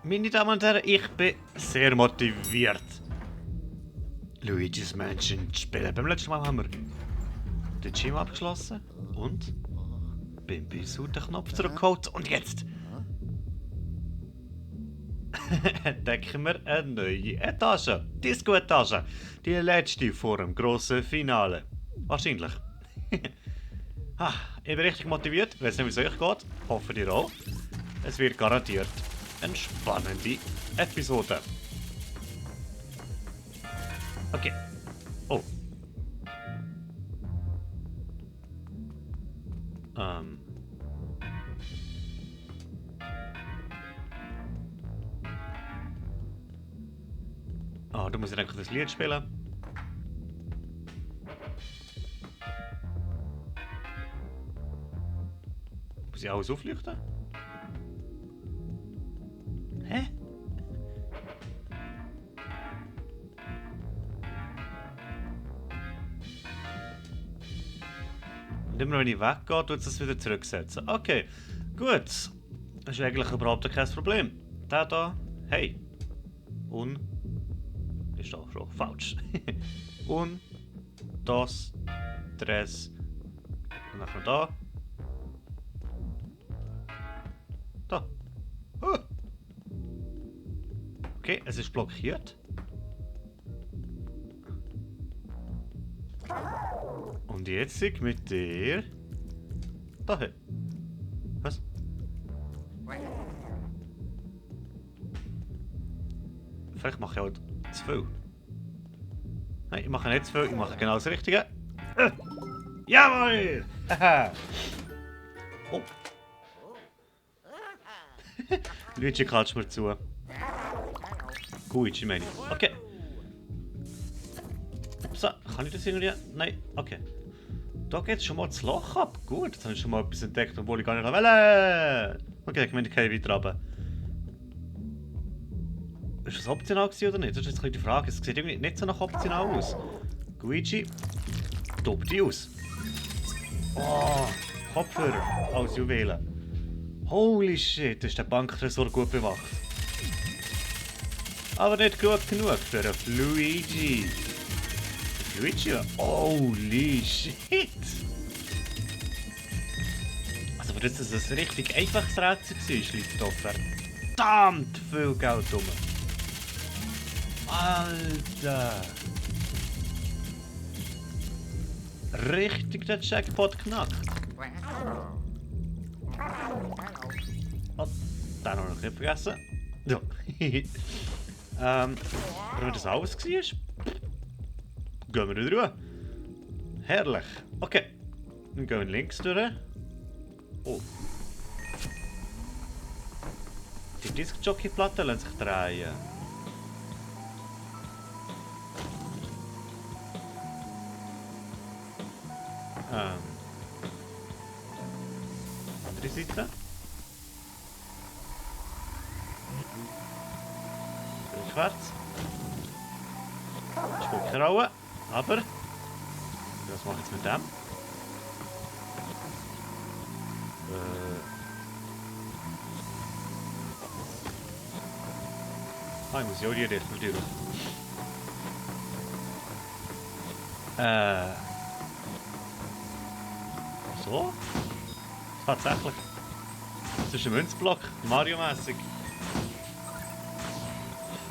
Meine Damen und Herren, ich bin sehr motiviert. Luigi's Mansion zu spielen. Beim letzten Mal haben wir den Gym abgeschlossen und bin bis auf den Knopf zurückgeholt. Und jetzt entdecken wir eine neue Etage. Disco-Etage. Die letzte vor dem grossen Finale. Wahrscheinlich. Ich bin richtig motiviert. Ich weiß nicht, wie es euch geht. Hoffe ihr auch. Es wird garantiert eine spannende Episode. Okay. Oh. Oh, du musst ja eigentlich das Lied spielen. Muss ich alles aufleuchten? Hä? Und immer wenn ich weggehe, tut es das wieder zurücksetzen. Okay, gut. Das ist eigentlich überhaupt kein Problem. Der da, hey. Und ist doch schon falsch. Und das, tres. Und dann da. Da. Okay, es ist blockiert. Und jetzt mit der. Dahin. Was? Vielleicht mache ich auch zu viel. Nein, ich mache nicht zu viel, ich mache genau das Richtige. Jawohl! Oh. Luigi, klatsch mir zu. Guici meine ich. Okay. So, kann ich das irgendwie? Nein, okay. Da geht schon mal das Loch ab. Gut, jetzt habe ich schon mal etwas entdeckt, obwohl ich gar nicht will. Okay, ich meine, ich kann weiter runter. Ist das optional oder nicht? Das ist jetzt die Frage. Es sieht irgendwie nicht so nach optional aus. Guici, tob die aus. Oh, Kopfhörer als Juwelen. Holy shit, ist der Banktresor gut bewacht. Aber nicht gut genug für einen Luigi. Luigi? Holy shit! Also, für das es ein richtig einfaches Rätsel war, liegt doch verdammt viel Geld rum. Alter! Richtig der Jackpot knackt. Oh, den noch nicht vergessen. Ja. Wenn das alles war, gehen wir wieder durch. Herrlich. Okay. Dann gehen wir links durch. Oh. Die Disc-Jockey-Platte lässt sich drehen. Andere Seite. Rückwärts. Spielt keine Rolle, aber was mache ich jetzt mit dem? Ich muss ja auch die Richtung natürlich. So? Tatsächlich. Das ist ein Münzblock, Mario-mässig.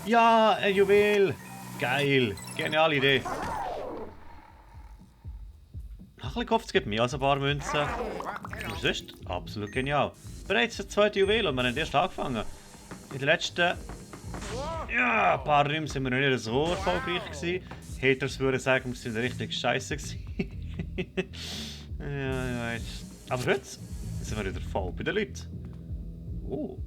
Ja, ein Juwel! Geil! Geniale Idee! Nach ein bisschen Kopf, es gibt mehr als ein paar Münzen. Aber sonst absolut genial. Bereits der zweite Juwel und wir haben erst angefangen. In den letzten ein paar Räumen sind wir noch nicht so erfolgreich gewesen. Haters würden sagen, wir sind richtig scheiße gewesen. Ja, jetzt. Aber jetzt sind wir wieder voll bei den Leuten. Oh.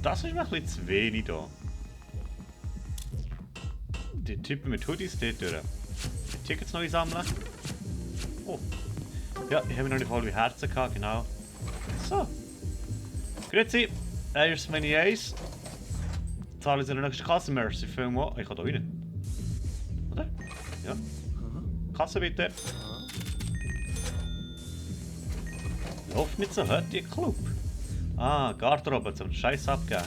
Das ist mir ein bisschen zu wenig da. Die Typen mit Hoodies dort durch. Die Tickets neu sammeln. Oh. Ja, ich habe noch nicht voll wie Herzen gehabt, genau. So. Grüezi. Hier ist meine Ace. Zahlen Sie in der nächsten Kasse. Merci vielmals. Ich kann da rein. Oder? Ja. Kasse bitte. Läuft nicht so, hört ihr Club? Ah, Garderobe zum Scheiß abgeben.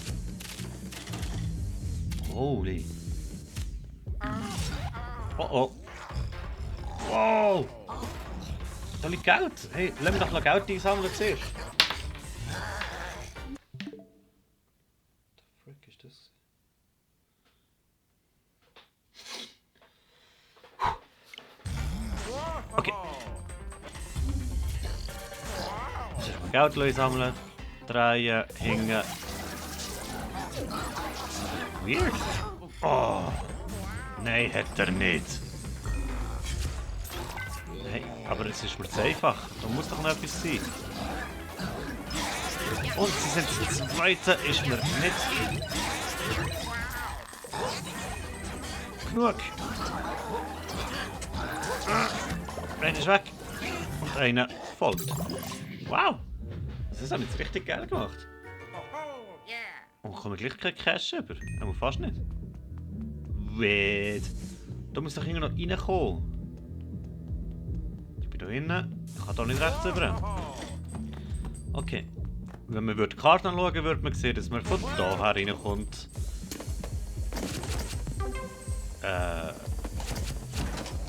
Holy. Oh oh. Wow! Da liegt Geld! Hey, lass mich doch noch Geld einsammeln zuerst. The frick ist das? Okay. So, Geld einsammeln. Drehen, hängen. Weird. Oh. Nein, hat er nicht. Hey, aber es ist mir zu einfach. Da muss doch noch etwas sein. Und sie sind das zweite, ist mir nicht genug. Einer ist weg. Und einer folgt. Wow! Das haben wir jetzt richtig geil gemacht. Und kommen gleich kein Cash über. Aber fast nicht. Weird. Da muss doch irgendwie noch reinkommen. Ich bin da hinten. Ich kann da nicht rechts rüber. Okay. Wenn man die Karte anschauen würde, würde man sehen, dass man von da her reinkommt.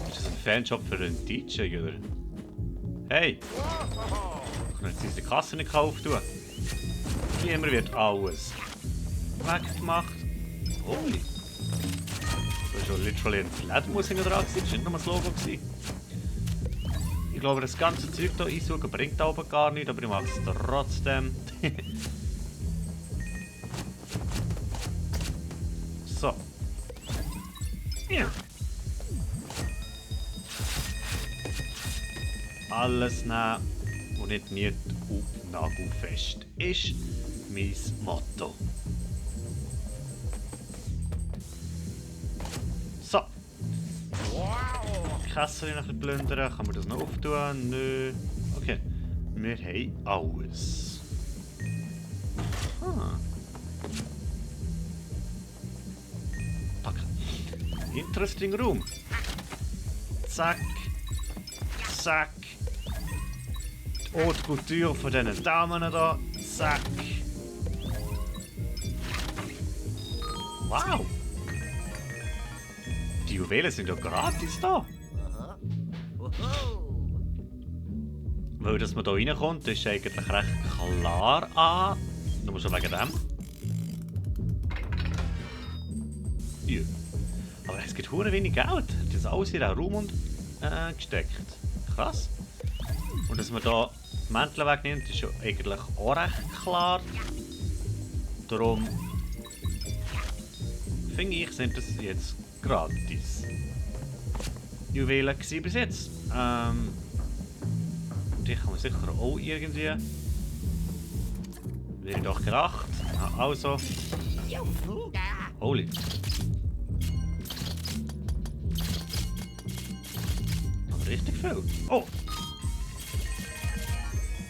Ist das ein Fanshop für einen DJ, oder? Hey! Ich kann jetzt diese Kasse nicht auftun. Immer wird alles weggemacht. Holy! Da ist schon literally ein Flatmus hinten dran, das war nicht nur das Logo. Ich glaube, das ganze Zeug hier einsuchen bringt da oben gar nicht, aber ich mache es trotzdem. So. Ja. Alles nehmen und nicht nied und nagelfest ist mein Motto. So. Kasse noch ein bisschen plündern. Kann man das noch auftun? Nö. Okay. Wir haben alles. Ah. Danke. Interesting Room. Zack. Zack. Die Haute Couture von diesen Damen da. Zack. Wow. Die Juwelen sind ja gratis da. Weil dass man hier reinkommt, ist eigentlich recht klar an. Nur schon wegen dem. Ja. Aber es gibt hure wenig Geld. Das ist alles in den Raum gesteckt. Krass. Und dass man hier die Mäntel wegnimmt, ist ja eigentlich auch recht klar. Darum finde ich, sind das jetzt gratis. Juwelen gewesen bis jetzt. Die kann man sicher auch irgendwie. Wäre ich doch gedacht. Also. Holy. Aber richtig viel. Oh!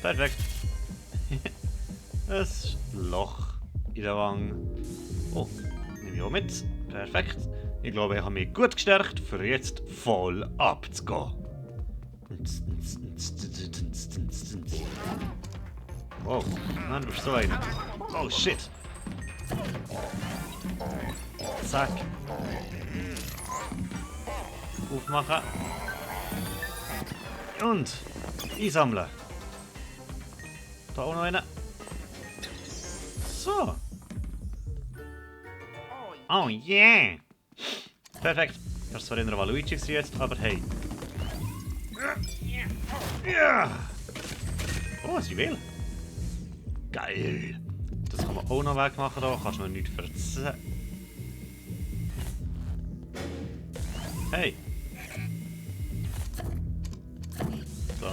Perfekt. Ein Loch in der Wange. Oh, nehme ich auch mit. Perfekt. Ich glaube, ich habe mich gut gestärkt, für jetzt voll abzugehen. Wow, nein, du bist so einer. Oh shit. Zack. Aufmachen. Und einsammeln. Da auch noch einer. So. Oh yeah. Perfekt. Das war in der Luigi jetzt, aber hey. Ja. Oh, sie will. Geil. Das kann man auch noch wegmachen da. Kannst du noch nichts verzeihen. Hey. So.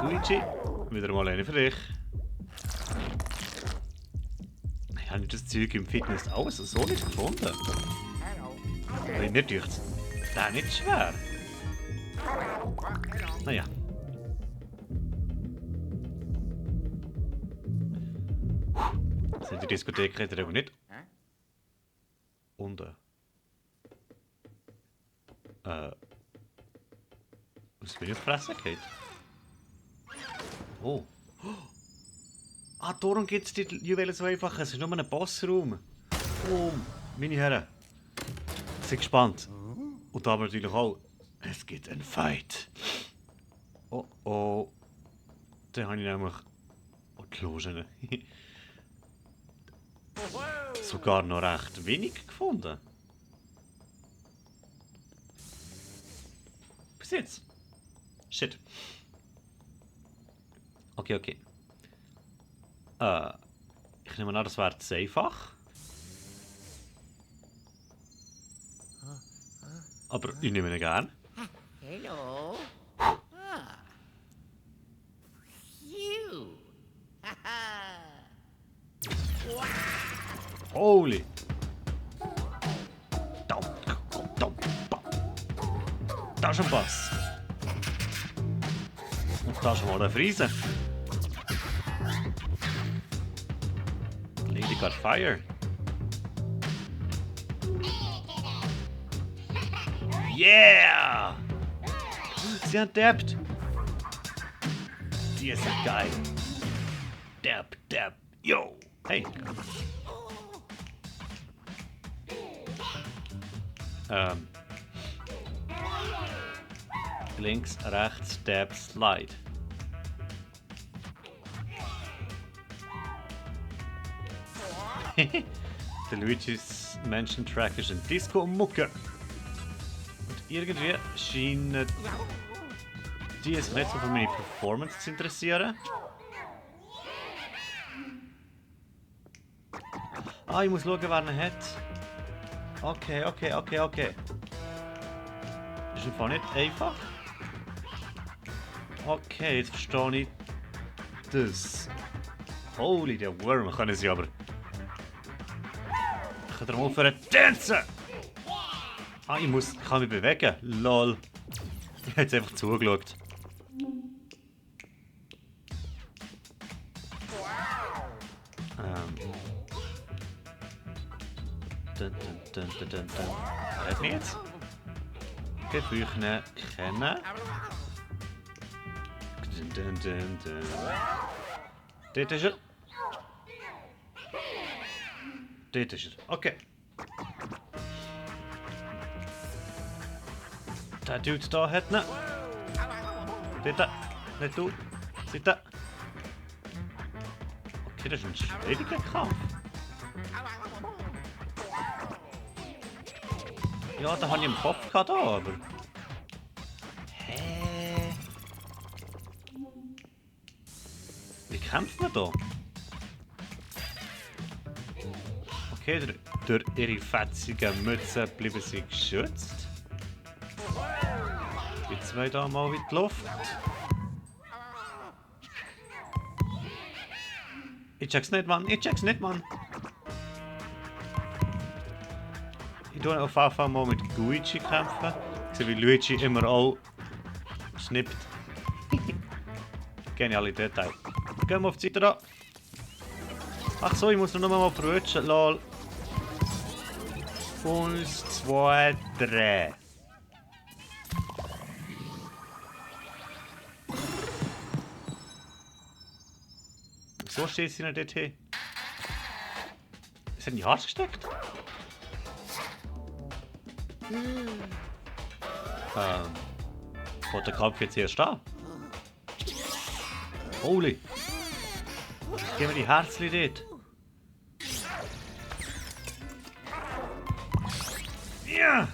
Luigi, wieder mal eine für dich. Ich habe das Zeug im Fitness alles so nicht gefunden. Weil mir dünkt es nicht schwer. Naja. Sind die Diskotheken aber nicht unten? Was bin ich auf die Fresse gefallen? Oh. Ah, darum gibt es die Juwelen so einfach. Es ist nur ein Bossraum. Oh, meine Herren. Ich bin gespannt. Und aber natürlich auch, es gibt einen Fight. Oh oh. Den habe ich nämlich gelogen. Sogar noch recht wenig gefunden. Bis jetzt. Shit. Okay, okay. Ich nehme an, das wäre zu einfach. Aber ich nehme ihn gern. Hello. You. Holy. Das ist ein Bass. Und das ist mal ein Friese. Lady got fire. Yeah! Sie hat dabbt. Die ist geil. Dab, dab, yo. Hey. Links, rechts, dab, slide. Der Luigi's Mansion Track ist ein Disco-Mucke. Und irgendwie scheinen die sich nicht so für meine Performance zu interessieren. Ah, ich muss schauen, wer ihn hat. Okay. Ist einfach nicht einfach. Okay, jetzt verstehe ich das. Holy, der Worm können sie aber. Ich kann darum aufhören zu tanzen! Ah, ich kann mich bewegen. Lol. Ich habe jetzt einfach zugeschaut. Red mich jetzt? Gebüchne kennen. Dort ist er. Dort ist er. Okay. Der Dude da hat ihn. Dort. Nicht du. Seite. Okay, das ist ein schwieriger Kampf. Ja, da habe ich im Kopf gehabt, aber... Hä? Wie kämpft man da? Okay, durch ihre fetzigen Mützen bleiben sie geschützt. Die zwei da mal in die Luft. Ich check's nicht, Mann. Ich tue auf jeden Fall mal mit Luigi kämpfen. So wie Luigi immer auch schnippt. Geniale Detail. Gehen wir auf die Seite da. Ach so, ich muss noch mal verrutschen. Lol. 1, 2, 3. So steht sie in der DT. Ist er in die Haare gesteckt? Wo der Kampf jetzt erst da? Holy! Gehen wir die Herzli dort. Ja!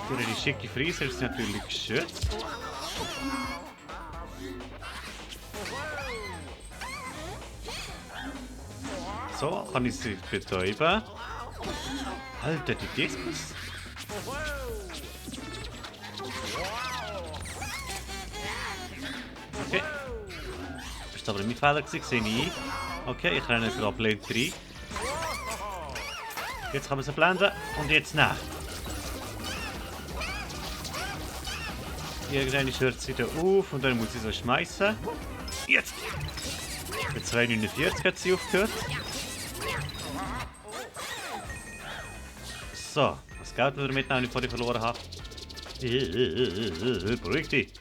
Durch die schicke Frise ist sie natürlich geschützt. So, kann ich sie betäuben. Alter, die Diskus. Okay. Das war aber mein Fehler, sehe ich. Okay, ich renne gerade blind rein. Jetzt kann man sie blenden und jetzt nach. Irgendwann hört sie wieder auf und dann muss ich sie schmeißen. Jetzt! Bei 2,49 hat sie aufgehört. So, das Geld wieder mitnehmen, bevor ich verloren habe. Beruhig dich.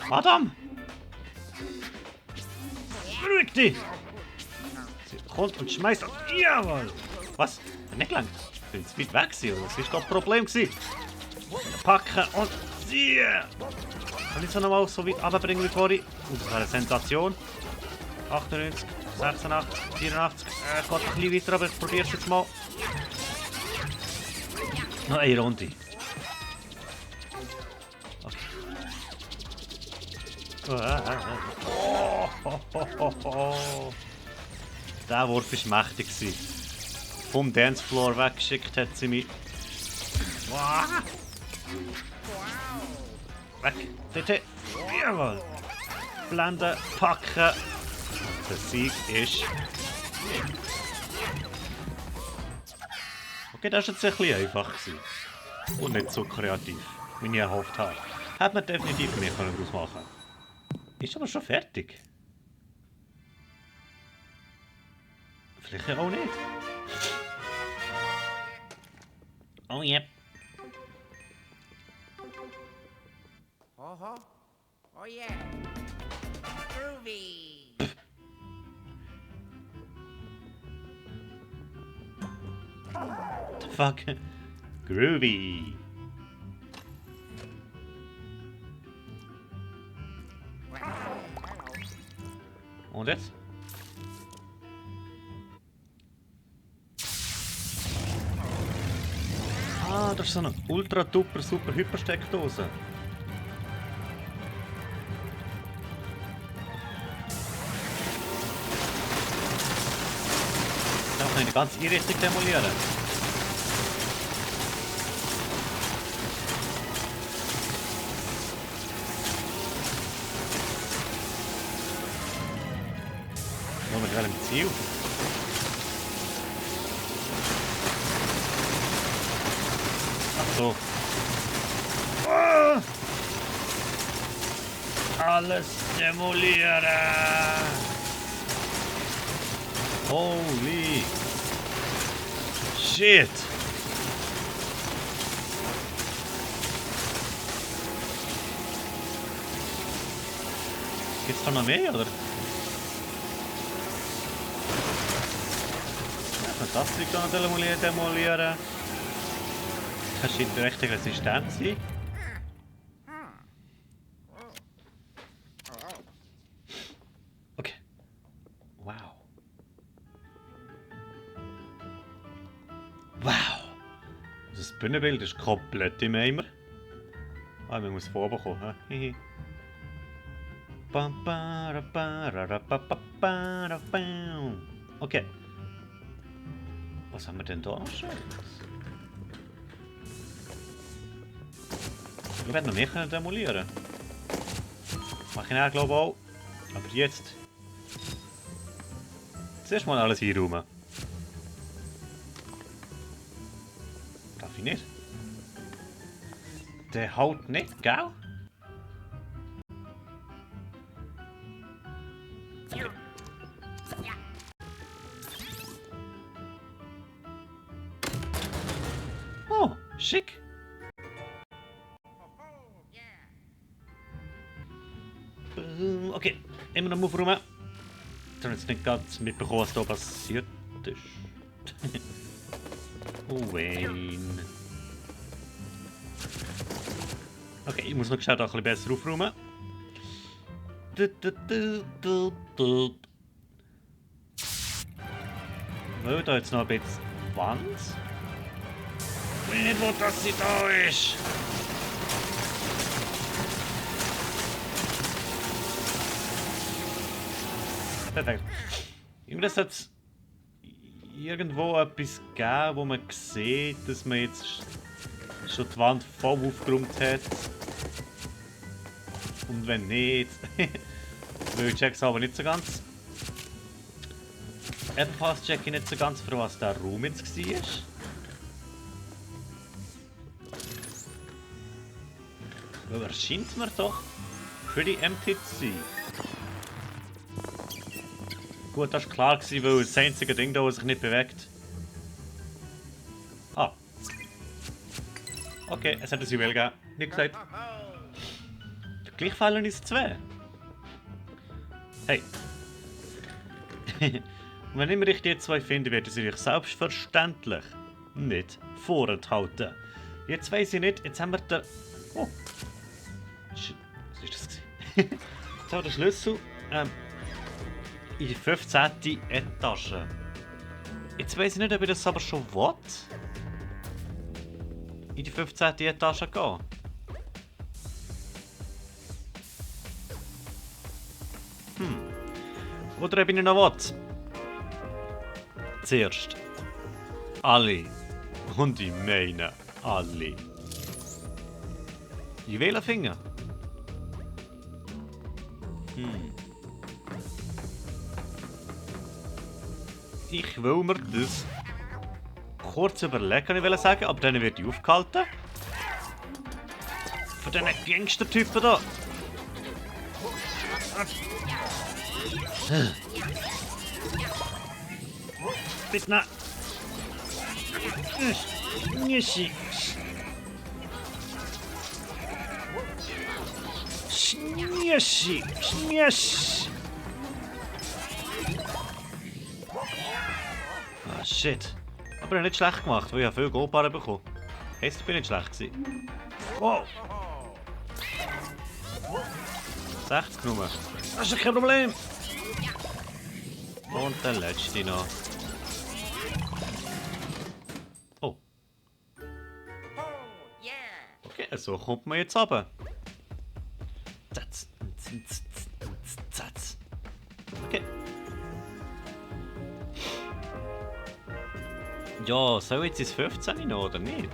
Madame! Beruhig dich! Sie kommt und schmeißt auf. Jawohl! Was? Nicht gelangt. Ich bin zu weit weg gewesen, oder? Das war das Problem gewesen. Packen und ziehen! Kann ich es nochmal so weit runterbringen wie vorhin? Das wäre eine Sensation. 98, 86, 84. Geht ein bisschen weiter, aber ich probiere es jetzt mal. Noch eine Runde. Okay. Oh. Der Wurf war mächtig. Vom Dancefloor weggeschickt hat sie mich. Weg! Dort! Jawohl! Blenden, packen. Der Sieg ist. Okay, das war jetzt ein bisschen einfach. Und nicht so kreativ, wie ich erhofft habe. Hätte man definitiv mehr daraus machen können. Ist aber schon fertig. Vielleicht auch nicht. Oh yep. Oh, oh yeah. Groovy. The fuck? Groovy. Und jetzt? Ah, das ist so eine ultra duper super Hypersteckdose. Da kann ich die ganze Einrichtung demolieren. Nur mit welchem Ziel? Ach so. Ah! Alles demolieren! Holy shit! Gibt's da noch mehr, oder? Das Zeug kann man demolieren. Das scheint recht resistent zu sein. Okay. Wow. Wow! Das Bühnenbild ist komplett im Eimer. Ah, man muss vorbekommen. Hihi. Okay. Was haben wir denn da noch Schönes? Ich werde noch mehr demolieren. Mach ich auch, glaube ich, auch. Aber jetzt. Zuerst mal alles einräumen. Darf ich nicht? Der haut nicht, gell? Okay. Oh, schick. Okay, immer noch aufräumen. Ich habe jetzt nicht ganz mitbekommen, was da passiert ist. Oh, Wayne. Okay, ich muss noch schnell ein bisschen besser aufräumen. Weil da jetzt noch ein bisschen Wand. Ich will nicht, wo das sie da ist. Perfekt. Irgendwie das hat irgendwo etwas gegeben, wo man sieht, dass man jetzt schon die Wand voll aufgeräumt hat. Und wenn nicht, weil ich check's aber nicht so ganz. Ebenfalls check ich nicht so ganz, für was der Raum jetzt war. Weil er scheint mir doch pretty empty zu sein. Gut, das war klar, weil das einzige Ding da, das sich nicht bewegt. Ah. Okay, es hat ein Juwel gegeben. Nicht gesagt. Gleich fallen uns 2. Hey. Und wenn immer ich die 2 finde, werde ich sie euch selbstverständlich nicht vorenthalten. Jetzt weiss ich nicht, jetzt haben wir den... Oh. Was ist das gewesen? Jetzt haben wir den Schlüssel in die 15. Etage. Jetzt weiss ich nicht, ob ich das aber schon will. In die 15. Etage gehen. Oder ob ich noch will. Zuerst. Alle. Und ich meine alle. Juwelenfinger. Ich will mir das kurz überlegen, kann ich sagen, aber dann wird ich aufgehalten. Von diesen Gangster-Typen da. Bitte nein. Nischi. Schnierschi. Schnierschi. Ah, shit. Aber nicht schlecht gemacht, weil ich viel Goldbarren bekommen. Jetzt bin ich nicht schlecht gewesen. Wow. 60 Nummer. Das ist kein Problem. Und der letzte noch. Oh. Okay, so kommt man jetzt runter. Zatz. Zatz. Okay. Ja, soll jetzt ins 15 noch, oder nicht?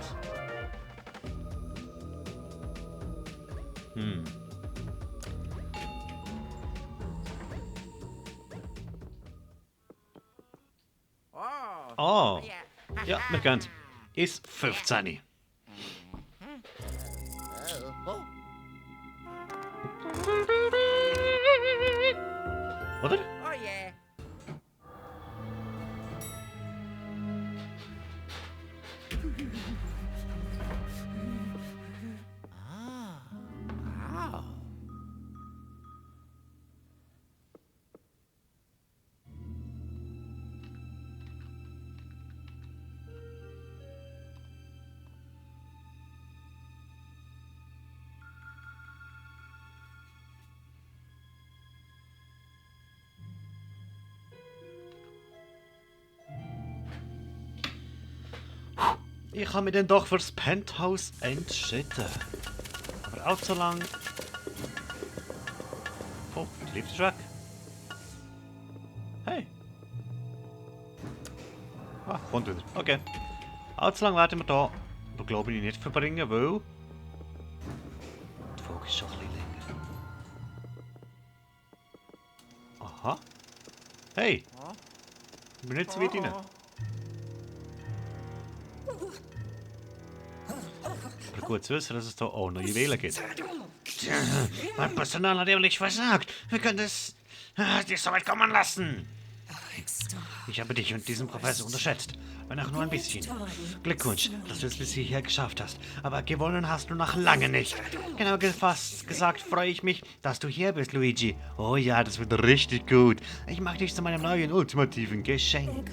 Oh. Ja, wir gehen ins 15. Oh. Oder? Oh yeah. Wow. Ich habe mich dann doch fürs Penthouse entschieden. Aber allzu lang. Oh, die Lift ist weg. Hey. Ah, kommt wieder. Okay. Allzu lang werden wir da, aber glaube ich, nicht verbringen, weil. Die Folge ist schon ein bisschen länger. Aha. Hey. Ich bin nicht so weit rein. Aber gut zu wissen, dass es da auch noch Juwelen gibt. Mein Personal hat ehrlich versagt. Wir können es nicht so weit kommen lassen. Ich habe dich und diesen Professor unterschätzt. Wenn auch nur ein bisschen. Glückwunsch, dass du es bis hierher geschafft hast. Aber gewonnen hast du noch lange nicht. Genau gesagt freue ich mich, dass du hier bist, Luigi. Oh ja, das wird richtig gut. Ich mache dich zu meinem neuen ultimativen Geschenk.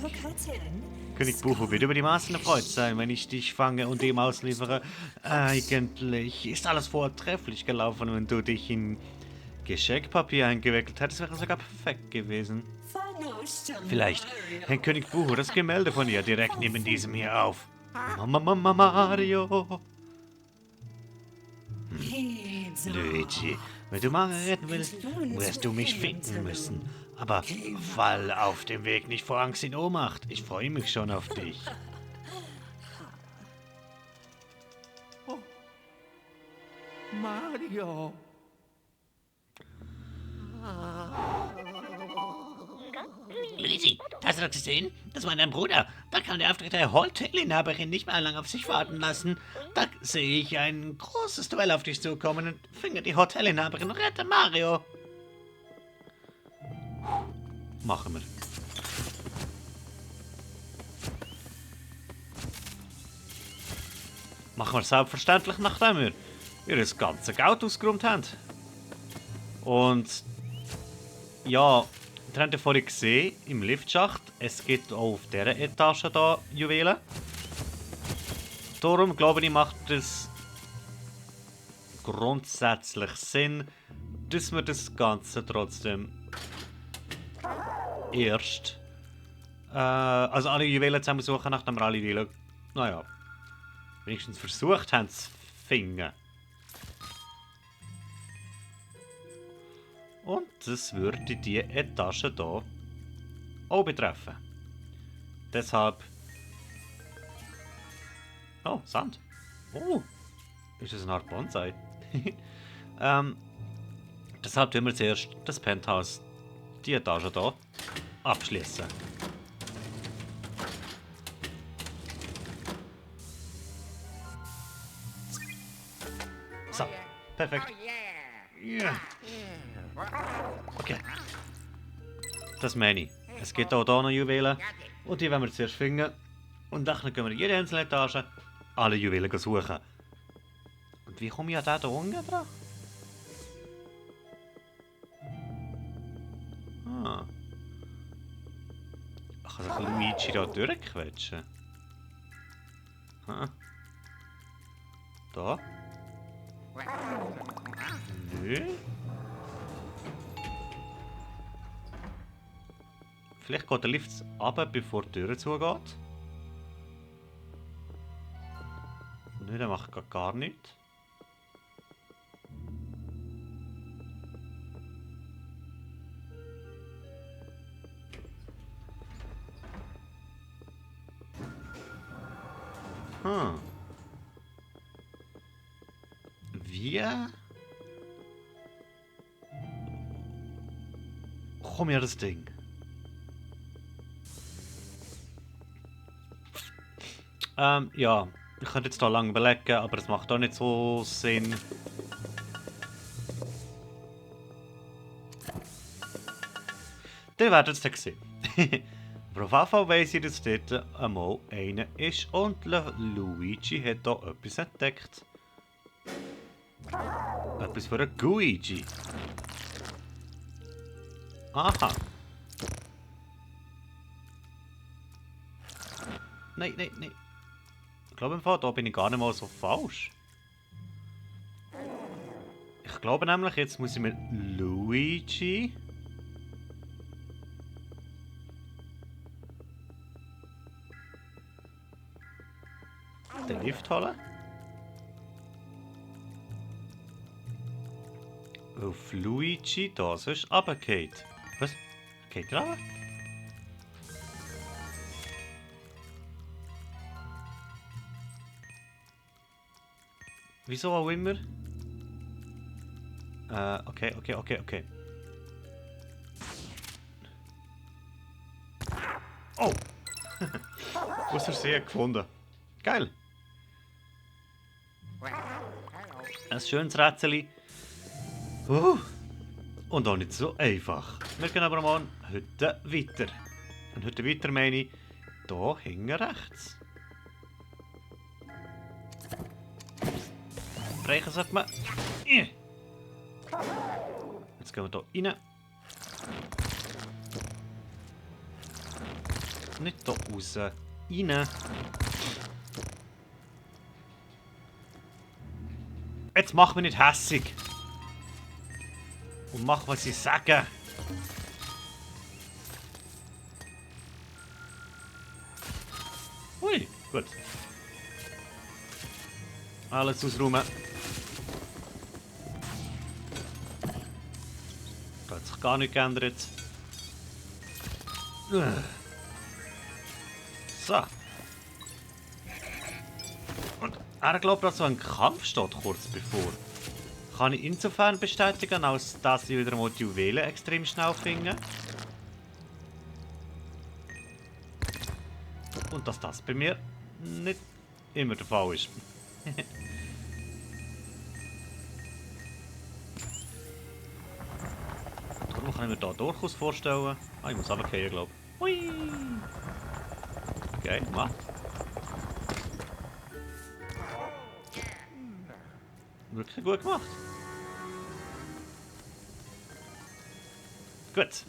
König Bufo wird über die Maßen erfreut sein, wenn ich dich fange und ihm ausliefere. Eigentlich ist alles vortrefflich gelaufen, wenn du dich in Geschenkpapier eingewickelt hättest, wäre sogar perfekt gewesen. Vielleicht hängt König Bufo das Gemälde von ihr direkt neben diesem hier auf. Mario. Luigi, wenn du Mario retten willst, wirst du mich finden müssen. Aber fall auf dem Weg nicht vor Angst in Ohnmacht. Ich freue mich schon auf dich. Oh. Mario. Luigi, hast du das gesehen? Das war dein Bruder. Da kann der Auftritt der Hotelinhaberin nicht mehr lange auf sich warten lassen. Da sehe ich ein großes Duell auf dich zukommen und finde die Hotelinhaberin und rette Mario. Machen wir. machen wir selbstverständlich, nachdem wir ihr ganzes Geld ausgeräumt haben. Und ja, ihr habt ja vorhin gesehen, im Liftschacht, es gibt auch auf dieser Etage hier Juwelen. Darum glaube ich, macht es grundsätzlich Sinn, dass wir das Ganze trotzdem erst also alle Juwelen zusammen suchen, nachdem wir alle Juwelen, naja, wenigstens versucht haben zu finden. Und das würde die Etage hier auch betreffen. Deshalb... Oh, Sand. Oh, ist das eine Art Bonsai? Deshalb tun wir zuerst das Penthouse, die Etage hier, abschließen. So, perfekt. Ja. Okay. Das meine ich. Es gibt auch hier noch Juwelen. Und die werden wir zuerst finden. Und dann können wir in jede einzelne Etage alle Juwelen suchen. Und wie komme ich an den hier unten dran? Ah. Ich kann Luigi da durchquetschen. Ah. Da. Nö. Vielleicht geht der Lift runter, bevor die Tür zugeht. Nö, der macht gar nichts. Hm. Wir? Komm her, das Ding. Ja. Ich könnte jetzt hier lange überlegen, aber es macht auch nicht so Sinn. Ihr werdet es dann sehen. Aber auf jeden Fall weiss ich, dass dort einmal einer ist und Luigi hat hier etwas entdeckt. Etwas für einen Guigi. Aha. Nein, nein, nein. Ich glaube im Fall, da bin ich gar nicht mal so falsch. Ich glaube nämlich, jetzt muss ich mit Luigi... den Lift holen. Auf Luigi da sonst runtergeht. Was? Geht er runter? Wieso auch immer? Okay. Oh! Aus Versehen gefunden. Geil! Ein schönes Rätsel. Und auch nicht so einfach. Wir gehen aber mal heute weiter. Und heute weiter meine ich, hier hinten rechts. Brechen sollte man. Jetzt gehen wir hier rein. Nicht hier raus. Rein. Jetzt mach mich nicht hässig. Und mach, was ich sage. Ui, gut. Alles ausräumen. Da hat sich gar nichts geändert. So. Und er glaubt, dass so ein Kampf steht kurz bevor. Kann ich insofern bestätigen, als dass ich wieder mal die Juwelen extrem schnell finde. Und dass das bei mir nicht immer der Fall ist. Darum kann ich mir da durchaus vorstellen. Ah, ich muss runterfallen, glaube ich. Hui! Okay, mach. Wirklich gut gemacht. Gut.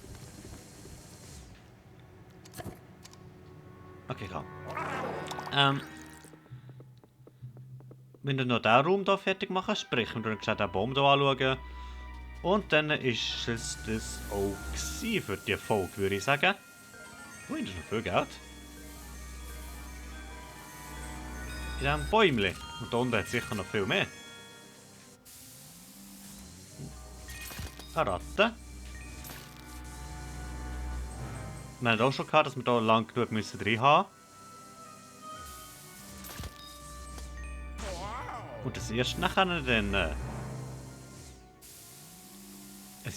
Okay, komm. Wenn wir noch diesen Raum hier fertig machen, sprich, wir können den Baum hier anschauen. Und dann ist es das auch gewesen für die Folge, würde ich sagen. Ui, das ist noch viel Geld. In diesem Bäumchen. Und da unten hat es sicher noch viel mehr. Eine Ratte. Wir haben auch schon gehabt, dass wir hier lang genug müssen drin haben. Und das erst nachher dann ein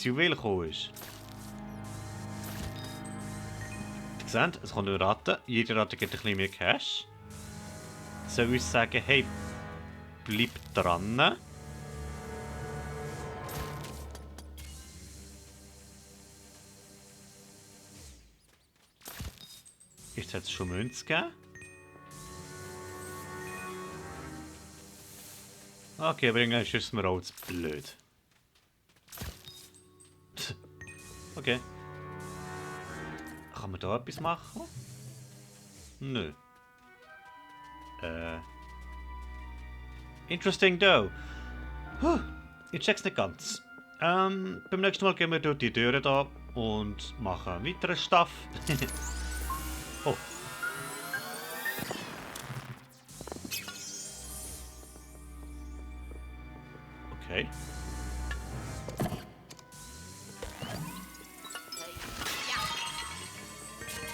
Juwel gekommen ist. Ihr seht, es kommt eine Ratte. Jede Ratte gibt ein bisschen mehr Cash. Soll uns sagen, hey, bleib dran. Ist jetzt schon Münze gegeben? Okay, aber irgendwie ist mir auch zu blöd. Okay. Kann man da etwas machen? Nö. Interesting though. Ich check's nicht ganz. Beim nächsten Mal gehen wir durch die Türen da und machen weiteren Stuff. Oh. Okay.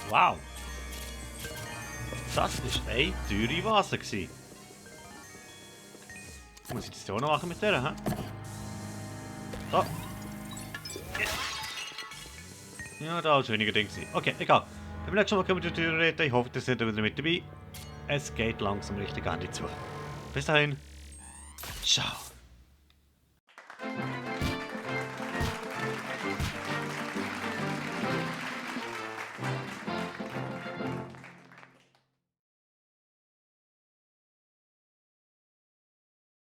Wow. Das war eine teure Vase. Muss ich das hier auch noch machen mit der, hä? Da. Ja, da war weniger Ding. Okay, egal. Beim nächsten Mal können wir die Tür reden. Ich hoffe, ihr seid wieder mit dabei. Es geht langsam Richtung Ende zu. Bis dahin. Ciao.